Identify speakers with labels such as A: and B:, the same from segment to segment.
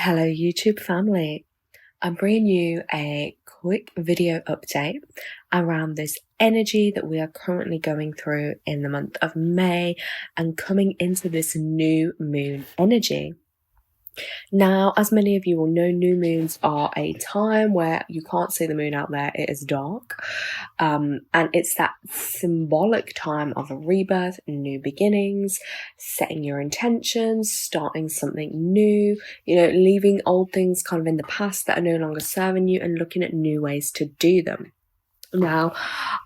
A: Hello, YouTube family. I'm bringing you a quick video update around this energy that we are currently going through in the month of May and coming into this new moon energy. Now, as many of you will know, new moons are a time where you can't see the moon out there, it is dark. And it's that symbolic time of a rebirth, new beginnings, setting your intentions, starting something new, leaving old things kind of in the past that are no longer serving you and looking at new ways to do them. Now,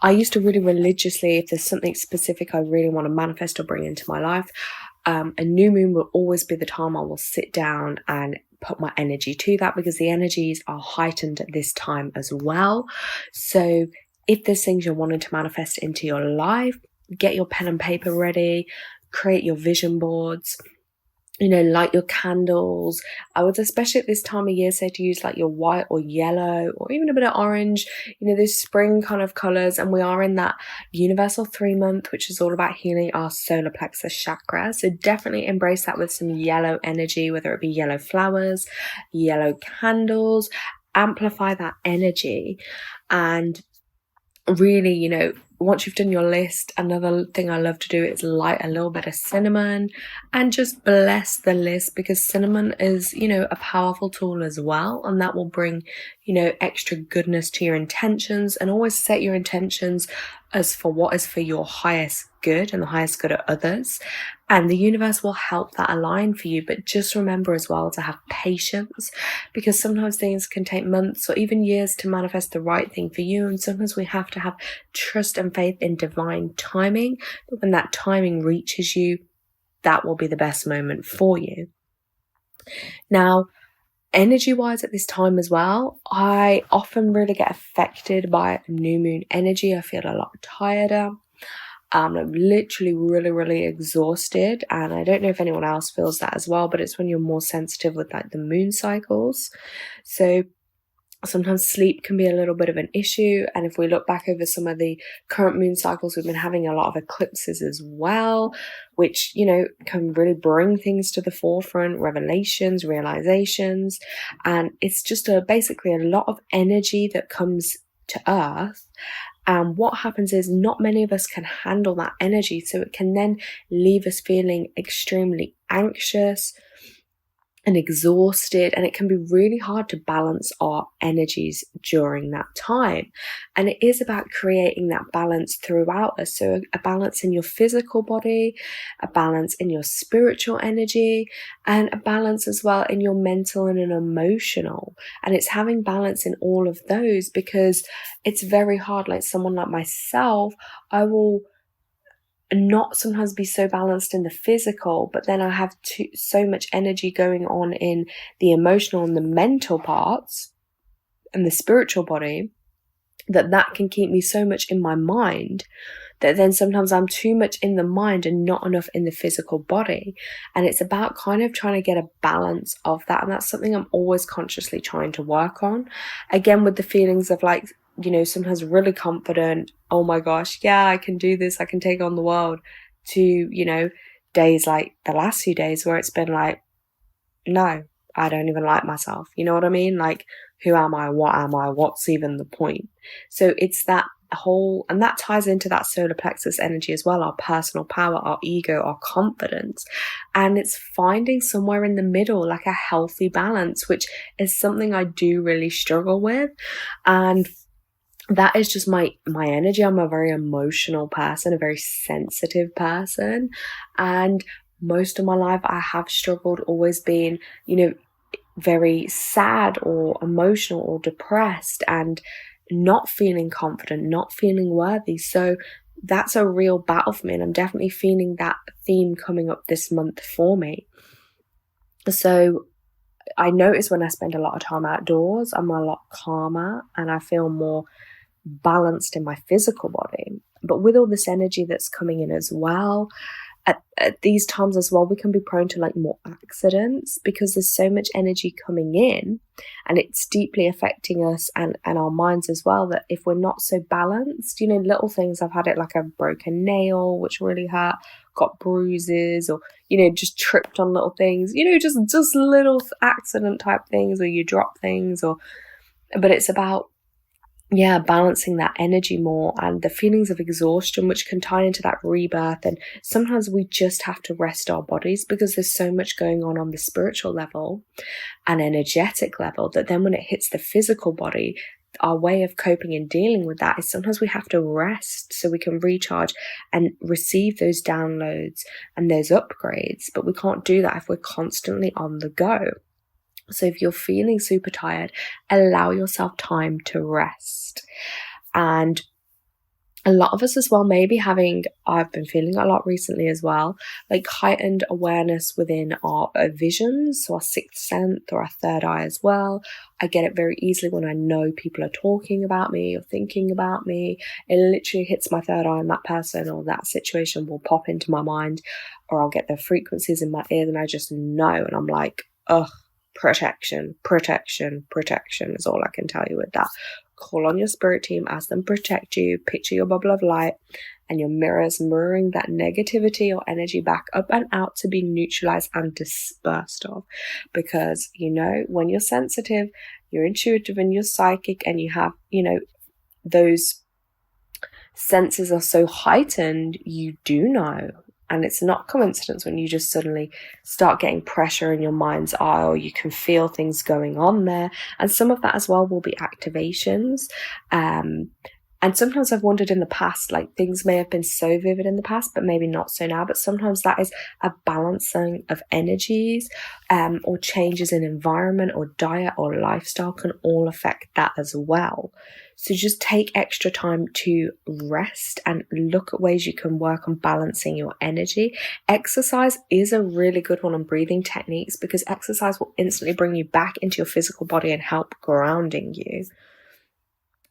A: I used to really religiously, if there's something specific I really want to manifest or bring into my life, a new moon will always be the time I will sit down and put my energy to that, because the energies are heightened at this time as well. So if there's things you're wanting to manifest into your life, get your pen and paper ready, create your vision boards, light your candles. I would especially at this time of year say to use like your white or yellow or even a bit of orange, those spring kind of colors. And we are in that universal 3-month, which is all about healing our solar plexus chakra. So definitely embrace that with some yellow energy, whether it be yellow flowers, yellow candles, amplify that energy. And really, once you've done your list, another thing I love to do is light a little bit of cinnamon and just bless the list, because cinnamon is, a powerful tool as well. And that will bring, extra goodness to your intentions. And always set your intentions as for what is for your highest good and the highest good of others. And the universe will help that align for you. But just remember as well to have patience, because sometimes things can take months or even years to manifest the right thing for you. And sometimes we have to have trust and faith in divine timing. But when that timing reaches you, that will be the best moment for you. Now, energy-wise at this time as well, I often really get affected by new moon energy. I feel a lot tireder. I'm literally really, really exhausted, and I don't know if anyone else feels that as well, but it's when you're more sensitive with like the moon cycles. So sometimes sleep can be a little bit of an issue. And if we look back over some of the current moon cycles, we've been having a lot of eclipses as well, which, can really bring things to the forefront, revelations, realizations. And it's just basically a lot of energy that comes to Earth. And what happens is not many of us can handle that energy. So it can then leave us feeling extremely anxious and exhausted, and it can be really hard to balance our energies during that time. And it is about creating that balance throughout us. So a balance in your physical body, a balance in your spiritual energy, and a balance as well in your mental and an emotional. And it's having balance in all of those, because it's very hard. Like someone like myself, I will not sometimes be so balanced in the physical, but then I have so much energy going on in the emotional and the mental parts and the spiritual body that can keep me so much in my mind that then sometimes I'm too much in the mind and not enough in the physical body. And it's about kind of trying to get a balance of that. And that's something I'm always consciously trying to work on. Again, with the feelings of like, sometimes really confident, oh my gosh, yeah, I can do this, I can take on the world, to, days like the last few days where it's been like, no, I don't even like myself. You know what I mean? Like, who am I? What am I? What's even the point? So it's that whole, and that ties into that solar plexus energy as well, our personal power, our ego, our confidence. And it's finding somewhere in the middle, like a healthy balance, which is something I do really struggle with. And that is just my energy. I'm a very emotional person, a very sensitive person. And most of my life I have struggled, always being, very sad or emotional or depressed and not feeling confident, not feeling worthy. So that's a real battle for me. And I'm definitely feeling that theme coming up this month for me. So I notice when I spend a lot of time outdoors, I'm a lot calmer and I feel more balanced in my physical body. But with all this energy that's coming in as well, at these times as well, we can be prone to like more accidents, because there's so much energy coming in and it's deeply affecting us and our minds as well, that if we're not so balanced, little things, I've had it like a broken nail, which really hurt, got bruises or, you know, just tripped on little things, you know, just little accident type things, or you drop things, but it's about, yeah, balancing that energy more, and the feelings of exhaustion, which can tie into that rebirth. And sometimes we just have to rest our bodies because there's so much going on the spiritual level and energetic level, that then when it hits the physical body, our way of coping and dealing with that is sometimes we have to rest so we can recharge and receive those downloads and those upgrades. But we can't do that if we're constantly on the go. So if you're feeling super tired, allow yourself time to rest. And a lot of us as well may be having, I've been feeling a lot recently as well, like heightened awareness within our visions, so our sixth sense or our third eye as well. I get it very easily when I know people are talking about me or thinking about me. It literally hits my third eye, and that person or that situation will pop into my mind, or I'll get the frequencies in my ears and I just know, and I'm like, ugh. Protection is all I can tell you with that. Call on your spirit team, ask them protect you, picture your bubble of light and your mirrors mirroring that negativity or energy back up and out to be neutralized and dispersed of. Because, you know, when you're sensitive, you're intuitive and you're psychic, and you have, you know, those senses are so heightened, you do know. And it's not coincidence when you just suddenly start getting pressure in your mind's eye, or you can feel things going on there. And some of that as well will be activations. And sometimes I've wondered in the past, like things may have been so vivid in the past, but maybe not so now. But sometimes that is a balancing of energies, or changes in environment or diet or lifestyle can all affect that as well. So just take extra time to rest and look at ways you can work on balancing your energy. Exercise is a really good one on breathing techniques, because exercise will instantly bring you back into your physical body and help grounding you.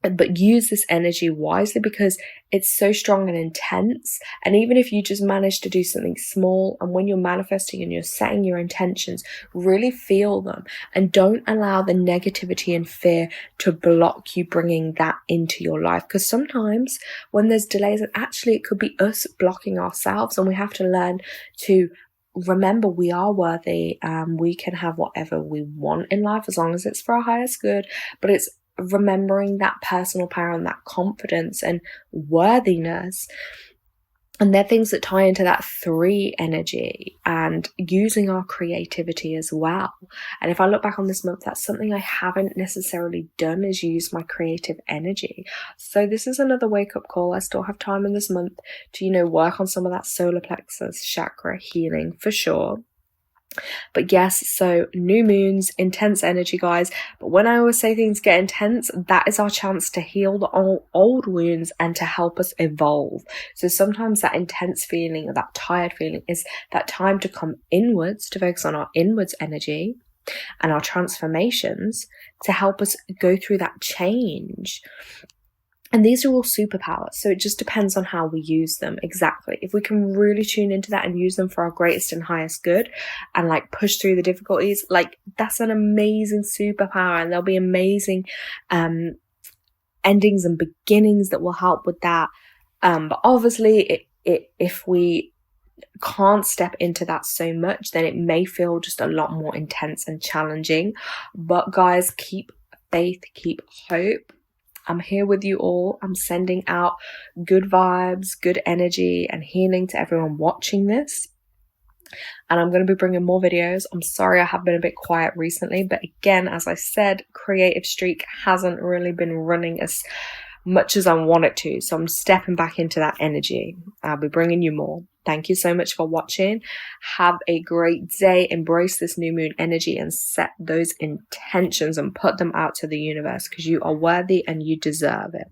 A: But use this energy wisely, because it's so strong and intense. And even if you just manage to do something small, and when you're manifesting and you're setting your intentions, really feel them and don't allow the negativity and fear to block you bringing that into your life. Because sometimes when there's delays, and actually it could be us blocking ourselves, and we have to learn to remember we are worthy. We can have whatever we want in life as long as it's for our highest good. But it's remembering that personal power and that confidence and worthiness. And they're things that tie into that 3 energy, and using our creativity as well. And if I look back on this month, that's something I haven't necessarily done, is use my creative energy. So this is another wake-up call. I still have time in this month to, you know, work on some of that solar plexus chakra healing for sure. But yes, so new moons, intense energy, guys. But when I always say things get intense, that is our chance to heal the old wounds and to help us evolve. So sometimes that intense feeling or that tired feeling is that time to come inwards, to focus on our inwards energy and our transformations to help us go through that change. And these are all superpowers, so it just depends on how we use them. Exactly. If we can really tune into that and use them for our greatest and highest good, and like push through the difficulties, like that's an amazing superpower, and there'll be amazing endings and beginnings that will help with that. But obviously, if we can't step into that so much, then it may feel just a lot more intense and challenging. But guys, keep faith, keep hope. I'm here with you all. I'm sending out good vibes, good energy, and healing to everyone watching this. And I'm going to be bringing more videos. I'm sorry I have been a bit quiet recently, but again, as I said, creative streak hasn't really been running as much as I want it to. So I'm stepping back into that energy. I'll be bringing you more. Thank you so much for watching. Have a great day. Embrace this new moon energy and set those intentions and put them out to the universe, because you are worthy and you deserve it.